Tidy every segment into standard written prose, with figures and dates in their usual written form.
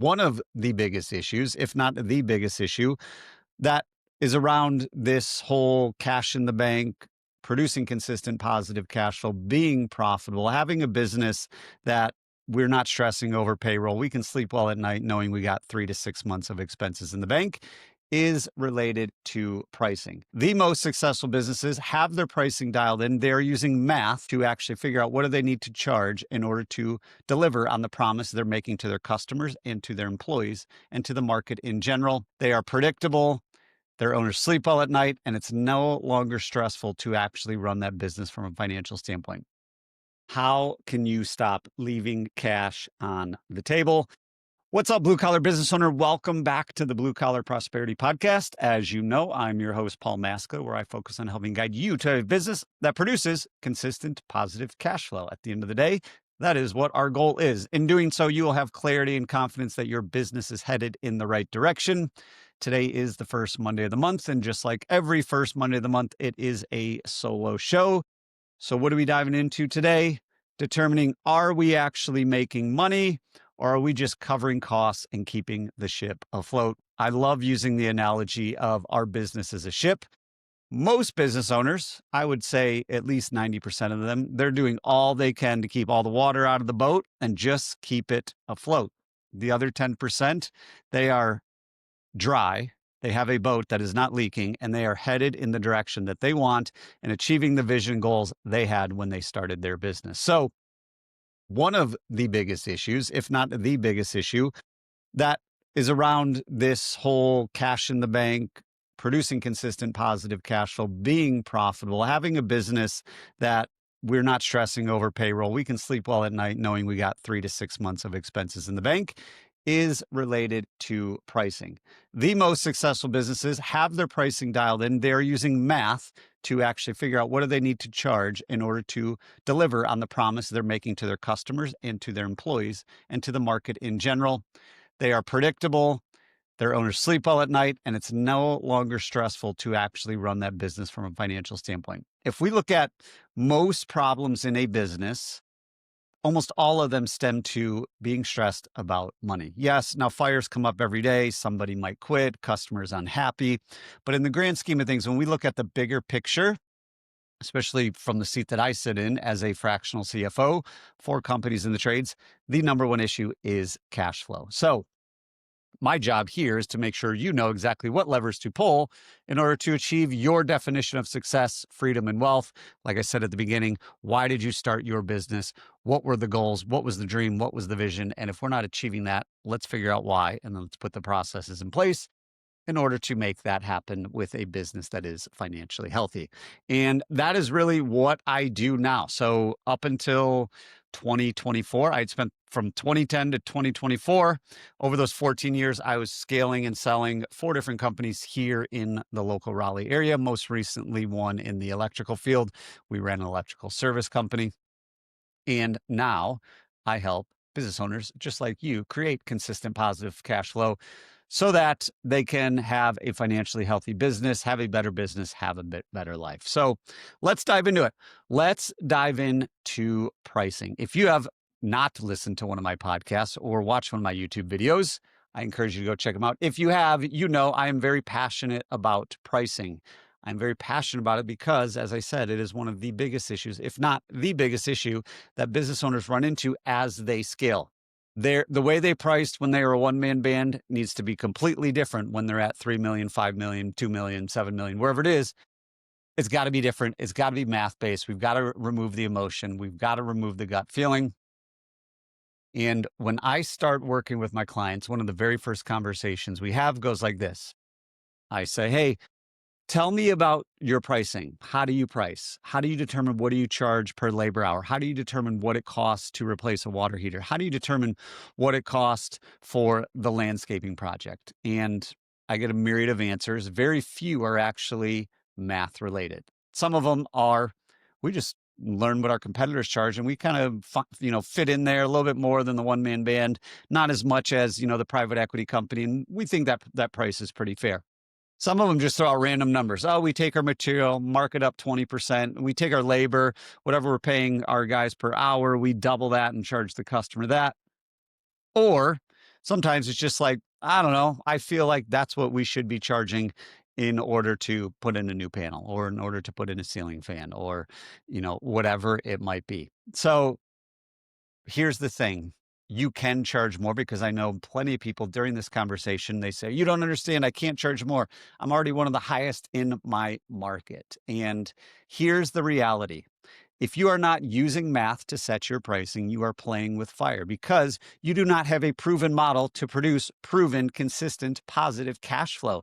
One of the biggest issues, if not the biggest issue, that is around this whole cash in the bank, producing consistent positive cash flow, being profitable, having a business that we're not stressing over payroll. We can sleep well at night knowing we got 3 to 6 months of expenses in the bank, is related to pricing. The most successful businesses have their pricing dialed in. They're using math to actually figure out what do they need to charge in order to deliver on the promise they're making to their customers and to their employees and to the market in general. They are predictable. Their owners sleep well at night, and it's no longer stressful to actually run that business from a financial standpoint. How can you stop leaving cash on the table? What's up, blue collar business owner? Welcome back to the Blue Collar Prosperity Podcast. As you know, I'm your host, Paul Maskill, where I focus on helping guide you to a business that produces consistent positive cash flow. At the end of the day, that is what our goal is. In doing so, you will have clarity and confidence that your business is headed in the right direction. Today is the first Monday of the month, and just like every first Monday of the month, it is a solo show. So what are we diving into today? Determining, are we actually making money, or are we just covering costs and keeping the ship afloat? I love using the analogy of our business as a ship. Most business owners, I would say at least 90% of them, they're doing all they can to keep all the water out of the boat and just keep it afloat. The other 10%, they are dry. They have a boat that is not leaking, and they are headed in the direction that they want and achieving the vision goals they had when they started their business. So one of the biggest issues, if not the biggest issue, that is around this whole cash in the bank, producing consistent positive cash flow, being profitable, having a business that we're not stressing over payroll. We can sleep well at night knowing we got 3 to 6 months of expenses in the bank, is related to pricing. The most successful businesses have their pricing dialed in. They're using math to actually figure out what do they need to charge in order to deliver on the promise they're making to their customers and to their employees and to the market in general. They are predictable. Their owners sleep well at night, and it's no longer stressful to actually run that business from a financial standpoint. If we look at most problems in a business, almost all of them stem to being stressed about money. Yes, now fires come up every day. Somebody might quit, customers unhappy. But in the grand scheme of things, when we look at the bigger picture, especially from the seat that I sit in as a fractional CFO for companies in the trades, the number one issue is cash flow. So my job here is to make sure you know exactly what levers to pull in order to achieve your definition of success, freedom, and wealth. Like I said at the beginning, why did you start your business? What were the goals? What was the dream? What was the vision? And if we're not achieving that, let's figure out why, and then let's put the processes in place in order to make that happen with a business that is financially healthy. And that is really what I do now. So up until 2024, I'd spent from 2010 to 2024. Over those 14 years, I was scaling and selling 4 different companies here in the local Raleigh area. Most recently, one in the electrical field. We ran an electrical service company. And now I help business owners just like you create consistent positive cash flow so that they can have a financially healthy business, have a better business, have a bit better life. So let's dive into it. Let's dive into pricing. If you have not listened to one of my podcasts or watched one of my YouTube videos, I encourage you to go check them out. If you have, you know I am very passionate about pricing. I'm very passionate about it because, as I said, it is one of the biggest issues, if not the biggest issue, that business owners run into as they scale. The way they priced when they were a one-man band needs to be completely different when they're at 3 million, 5 million, 2 million, 7 million, wherever it is. It's got to be different. It's got to be math-based. We've got to remove the emotion. We've got to remove the gut feeling. And when I start working with my clients, one of the very first conversations we have goes like this. I say, hey, tell me about your pricing. How do you price? How do you determine what do you charge per labor hour? How do you determine what it costs to replace a water heater? How do you determine what it costs for the landscaping project? And I get a myriad of answers. Very few are actually math related. Some of them are, we just learn what our competitors charge and we kind of, fit in there a little bit more than the one-man band, not as much as, the private equity company. And we think that price is pretty fair. Some of them just throw out random numbers. Oh, we take our material, mark it up 20%. We take our labor, whatever we're paying our guys per hour, we double that and charge the customer that. Or Sometimes it's just like, I don't know, I feel like that's what we should be charging in order to put in a new panel or in order to put in a ceiling fan or, whatever it might be. So here's the thing. You can charge more because I know plenty of people during this conversation, they say, you don't understand. I can't charge more. I'm already one of the highest in my market. And here's the reality. If you are not using math to set your pricing, you are playing with fire because you do not have a proven model to produce proven, consistent, positive cash flow.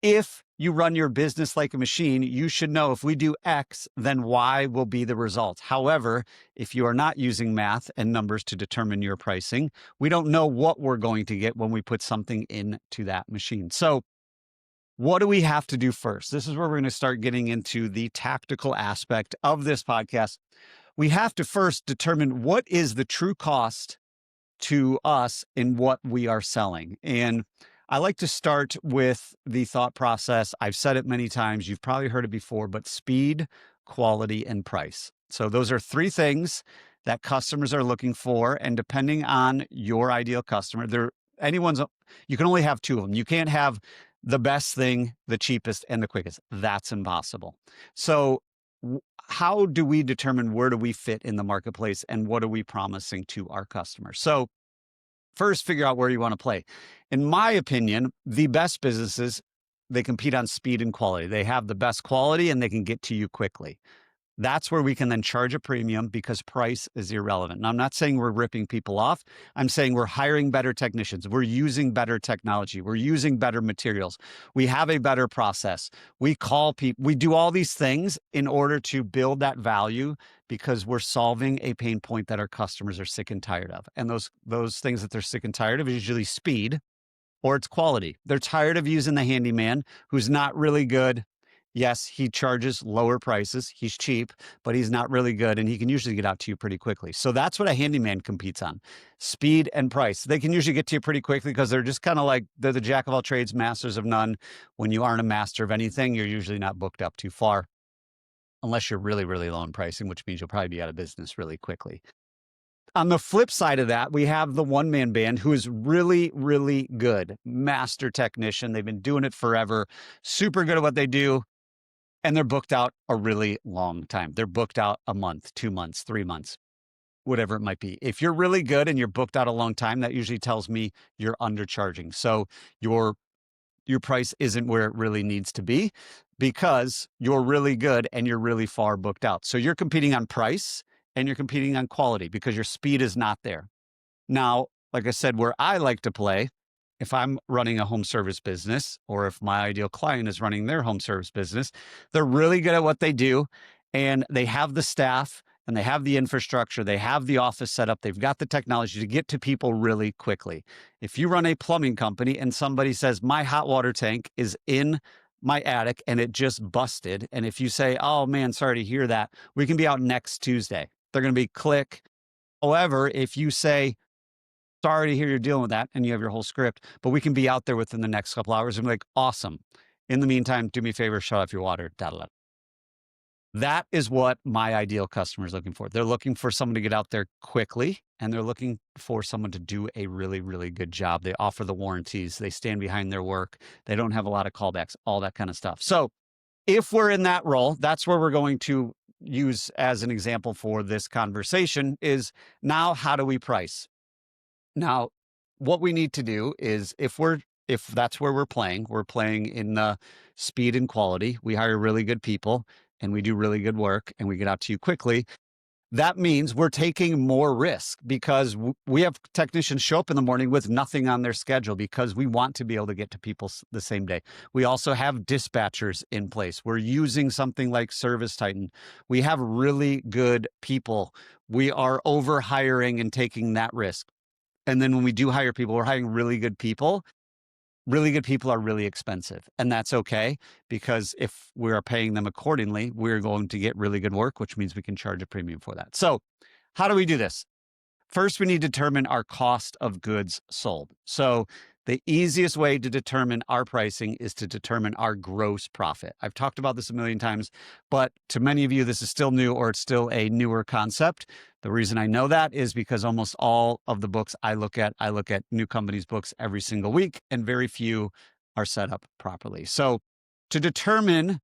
If you run your business like a machine, you should know if we do X, then Y will be the result. However, if you are not using math and numbers to determine your pricing, we don't know what we're going to get when we put something into that machine. So, what do we have to do first? This is where we're going to start getting into the tactical aspect of this podcast. We have to first determine what is the true cost to us in what we are selling. And I like to start with the thought process. I've said it many times. You've probably heard it before, but speed, quality, and price. So those are three things that customers are looking for. And depending on your ideal customer, you can only have two of them. You can't have the best thing, the cheapest, and the quickest. That's impossible. So how do we determine where do we fit in the marketplace and what are we promising to our customers? So first, figure out where you want to play. In my opinion, the best businesses, they compete on speed and quality. They have the best quality and they can get to you quickly. That's where we can then charge a premium because price is irrelevant. And I'm not saying we're ripping people off. I'm saying we're hiring better technicians. We're using better technology. We're using better materials. We have a better process. We call people, we do all these things in order to build that value because we're solving a pain point that our customers are sick and tired of. And those things that they're sick and tired of is usually speed or it's quality. They're tired of using the handyman who's not really good. Yes, he charges lower prices. He's cheap, but he's not really good. And he can usually get out to you pretty quickly. So that's what a handyman competes on, speed and price. They can usually get to you pretty quickly because they're just kind of like, they're the jack of all trades, masters of none. When you aren't a master of anything, you're usually not booked up too far unless you're really, really low in pricing, which means you'll probably be out of business really quickly. On the flip side of that, we have the one-man band who is really, really good, master technician. They've been doing it forever, super good at what they do. And they're booked out a really long time. They're booked out a month, 2 months, 3 months, whatever it might be. If you're really good and you're booked out a long time, that usually tells me you're undercharging. So your price isn't where it really needs to be because you're really good and you're really far booked out. So you're competing on price and you're competing on quality because your speed is not there. Now, like I said, where I like to play, if I'm running a home service business or if my ideal client is running their home service business, they're really good at what they do and they have the staff and they have the infrastructure, they have the office set up, they've got the technology to get to people really quickly. If you run a plumbing company and somebody says, my hot water tank is in my attic and it just busted. And if you say, oh man, sorry to hear that, we can be out next Tuesday. They're going to be click. However, if you say, sorry to hear you're dealing with that, and you have your whole script, but we can be out there within the next couple hours. I'm like, awesome. In the meantime, do me a favor, shut off your water. That is what my ideal customer is looking for. They're looking for someone to get out there quickly, and they're looking for someone to do a really, really good job. They offer the warranties. They stand behind their work. They don't have a lot of callbacks, all that kind of stuff. So if we're in that role, that's where we're going to use as an example for this conversation is now how do we price? Now, what we need to do is if that's where we're playing in the speed and quality. We hire really good people and we do really good work and we get out to you quickly. That means we're taking more risk because we have technicians show up in the morning with nothing on their schedule because we want to be able to get to people the same day. We also have dispatchers in place. We're using something like Service Titan. We have really good people. We are over hiring and taking that risk. And then when we do hire people, we're hiring really good people. Really good people are really expensive. And that's okay, because if we are paying them accordingly, we're going to get really good work, which means we can charge a premium for that. So how do we do this? First, we need to determine our cost of goods sold. So The easiest way to determine our pricing is to determine our gross profit. I've talked about this a million times, but to many of you, this is still new or it's still a newer concept. The reason I know that is because almost all of the books I look at new companies' books every single week, and very few are set up properly. So to determine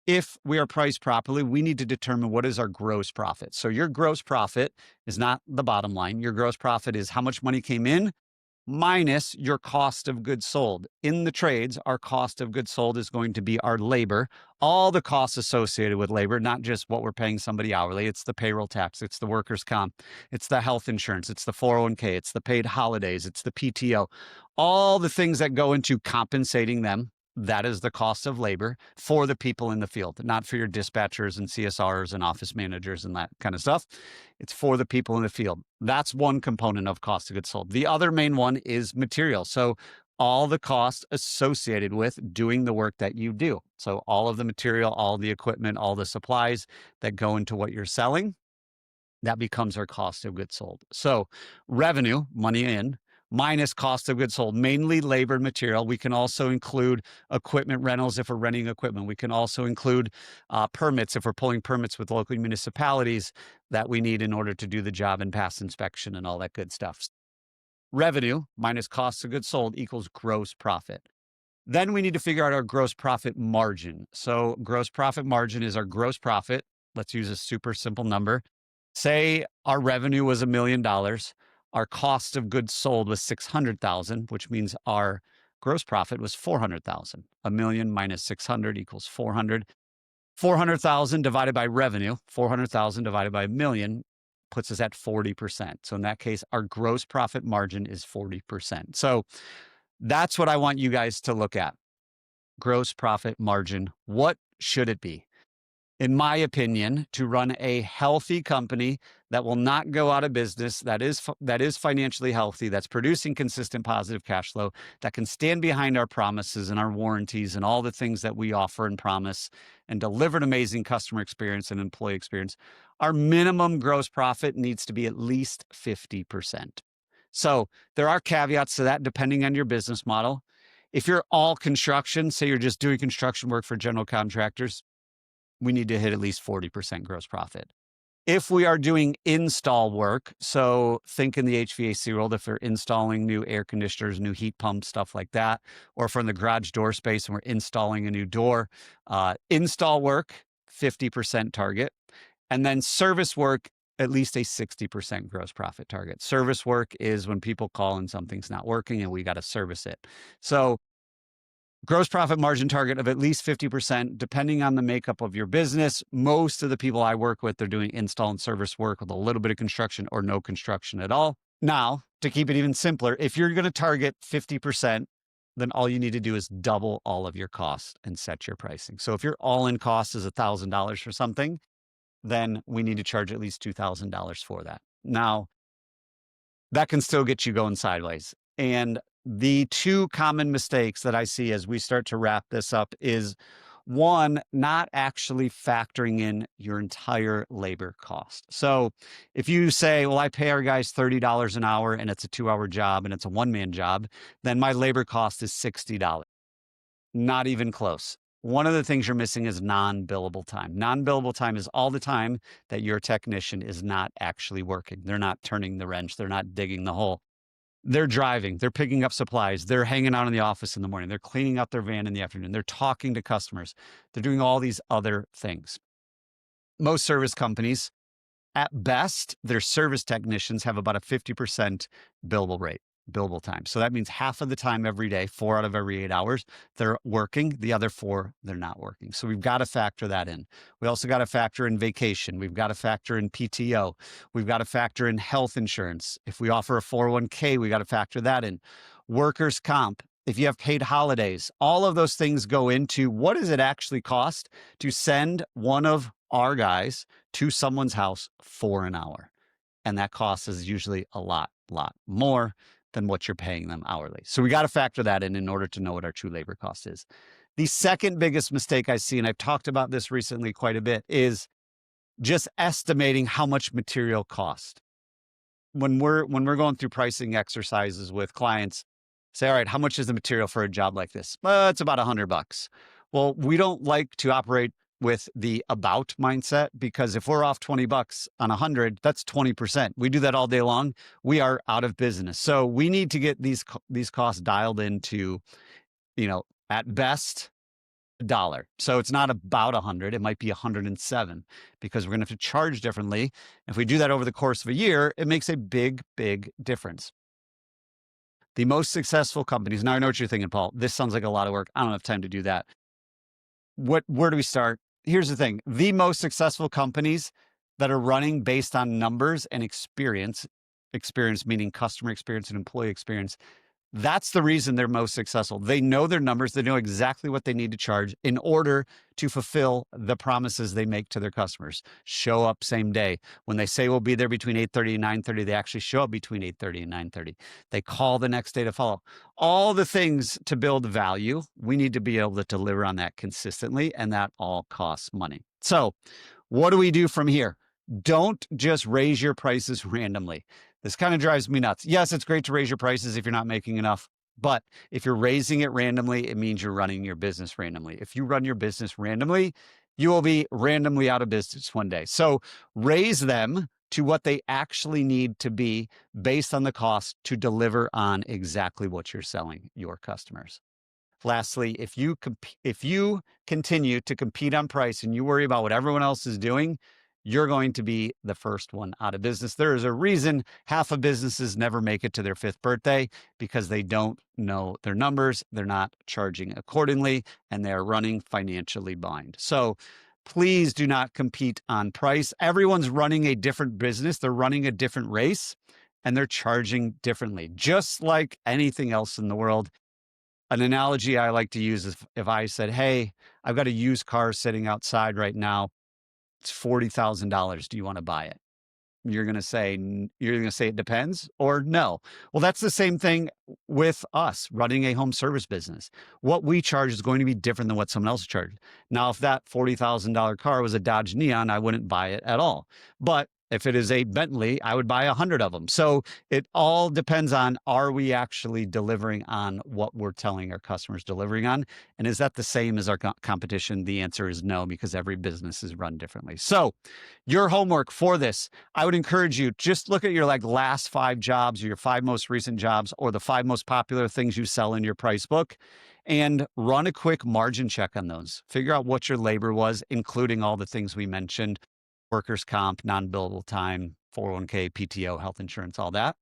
if we are priced properly, we need to determine what is our gross profit. So your gross profit is not the bottom line. Your gross profit is how much money came in minus your cost of goods sold. In the trades, our cost of goods sold is going to be our labor, all the costs associated with labor, not just what we're paying somebody hourly. It's the payroll tax, it's the workers' comp, it's the health insurance, it's the 401k, it's the paid holidays, it's the PTO, all the things that go into compensating them. That is the cost of labor for the people in the field, not for your dispatchers and CSRs and office managers and that kind of stuff. It's for the people in the field. That's one component of cost of goods sold. The other main one is material. So all the costs associated with doing the work that you do. So all of the material, all the equipment, all the supplies that go into what you're selling, that becomes our cost of goods sold. So revenue, money in, minus cost of goods sold, mainly labor and material. We can also include equipment rentals if we're renting equipment. We can also include permits if we're pulling permits with local municipalities that we need in order to do the job and pass inspection and all that good stuff. Revenue minus cost of goods sold equals gross profit. Then we need to figure out our gross profit margin. So gross profit margin is our gross profit. Let's use a super simple number. Say our revenue was $1 million. Our cost of goods sold was 600,000, which means our gross profit was 400,000. $1 million minus 600 equals 400. 400,000 divided by revenue, 400,000 divided by $1 million puts us at 40%. So in that case, our gross profit margin is 40%. So that's what I want you guys to look at. Gross profit margin. What should it be? In my opinion, to run a healthy company that will not go out of business, that is financially healthy, that's producing consistent positive cash flow, that can stand behind our promises and our warranties and all the things that we offer and promise and deliver an amazing customer experience and employee experience, our minimum gross profit needs to be at least 50%. So there are caveats to that depending on your business model. If you're all construction, say you're just doing construction work for general contractors, we need to hit at least 40% gross profit. If we are doing install work, so think in the HVAC world, if we're installing new air conditioners, new heat pumps, stuff like that, or if we're in the garage door space and we're installing a new door, install work, 50% target. And then service work, at least a 60% gross profit target. Service work is when people call and something's not working and we got to service it. So gross profit margin target of at least 50%, depending on the makeup of your business. Most of the people I work with, they're doing install and service work with a little bit of construction or no construction at all. Now, to keep it even simpler, if you're going to target 50%, then all you need to do is double all of your costs and set your pricing. So if your all-in cost is $1,000 for something, then we need to charge at least $2,000 for that. Now, that can still get you going sideways. And the two common mistakes that I see as we start to wrap this up is, one, not actually factoring in your entire labor cost. So if you say, well, I pay our guys $30 an hour and it's a 2-hour job and it's a one-man job, then my labor cost is $60. Not even close. One of the things you're missing is non-billable time. Non-billable time is all the time that your technician is not actually working. They're not turning the wrench. They're not digging the hole. They're driving, they're picking up supplies, they're hanging out in the office in the morning, they're cleaning out their van in the afternoon, they're talking to customers, they're doing all these other things. Most service companies, at best, their service technicians have about a 50% billable rate, billable time. So that means half of the time every day, 4 out of every 8 hours, they're working. The other 4, they're not working. So we've got to factor that in. We also got to factor in vacation. We've got to factor in PTO. We've got to factor in health insurance. If we offer a 401k, we got to factor that in. Workers' comp. If you have paid holidays, all of those things go into what does it actually cost to send one of our guys to someone's house for an hour. And that cost is usually a lot more than what you're paying them hourly. So we got to factor that in order to know what our true labor cost is. The second biggest mistake I see, and I've talked about this recently quite a bit, is just estimating how much material cost. When we're going through pricing exercises with clients, Say, all right, how much is the material for a job like this? It's about $100. Well, we don't like to operate with the about mindset, because if we're off $20 on 100, that's 20%. We do that all day long. We are out of business. So we need to get these costs dialed into, at best $1. So it's not about 100, it might be 107, because we're going to have to charge differently. If we do that over the course of a year, it makes a big, big difference. The most successful companies, now I know what you're thinking, Paul, this sounds like a lot of work. I don't have time to do that. Where do we start? Here's the thing. The most successful companies that are running based on numbers and experience meaning customer experience and employee experience, that's the reason they're most successful. They know their numbers. They know exactly what they need to charge in order to fulfill the promises they make to their customers. Show up same day. When they say we'll be there between 8:30 and 9:30, they actually show up between 8:30 and 9:30. They call the next day to follow. All the things to build value, we need to be able to deliver on that consistently, and that all costs money. So what do we do from here? Don't just raise your prices randomly. This kind of drives me nuts. Yes, it's great to raise your prices if you're not making enough, but if you're raising it randomly, it means you're running your business randomly. If you run your business randomly, you will be randomly out of business one day. So raise them to what they actually need to be based on the cost to deliver on exactly what you're selling your customers. Lastly, if you continue to compete on price and you worry about what everyone else is doing, you're going to be the first one out of business. There is a reason half of businesses never make it to their 5th birthday, because they don't know their numbers, they're not charging accordingly, and they're running financially blind. So please do not compete on price. Everyone's running a different business. They're running a different race, and they're charging differently, just like anything else in the world. An analogy I like to use is if I said, hey, I've got a used car sitting outside right now. It's $40,000. Do you want to buy it? You're going to say it depends, or no. Well, that's the same thing with us running a home service business. What we charge is going to be different than what someone else charged. Now, if that $40,000 car was a Dodge Neon, I wouldn't buy it at all. But if it is a Bentley, I would buy 100 of them. So it all depends on, are we actually delivering on what we're telling our customers delivering on? And is that the same as our competition? The answer is no, because every business is run differently. So your homework for this, I would encourage you, just look at your last 5 jobs, or your 5 most recent jobs, or the 5 most popular things you sell in your price book, and run a quick margin check on those. Figure out what your labor was, including all the things we mentioned: workers' comp, non-billable time, 401k, PTO, health insurance, all that,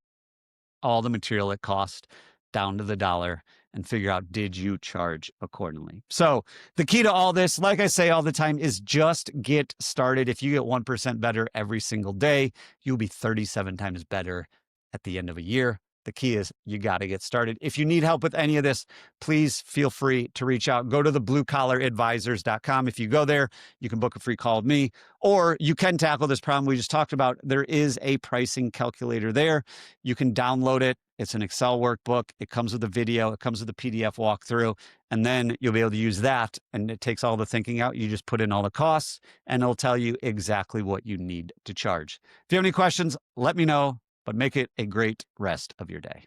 all the material it cost down to the dollar, and figure out, did you charge accordingly? So the key to all this, like I say all the time, is just get started. If you get 1% better every single day, you'll be 37 times better at the end of a year. The key is you got to get started. If you need help with any of this, please feel free to reach out. Go to the bluecollaradvisors.com. If you go there, you can book a free call with me, or you can tackle this problem we just talked about. There is a pricing calculator there. You can download it. It's an Excel workbook. It comes with a video. It comes with a PDF walkthrough, and then you'll be able to use that. And it takes all the thinking out. You just put in all the costs, and it'll tell you exactly what you need to charge. If you have any questions, let me know, but make it a great rest of your day.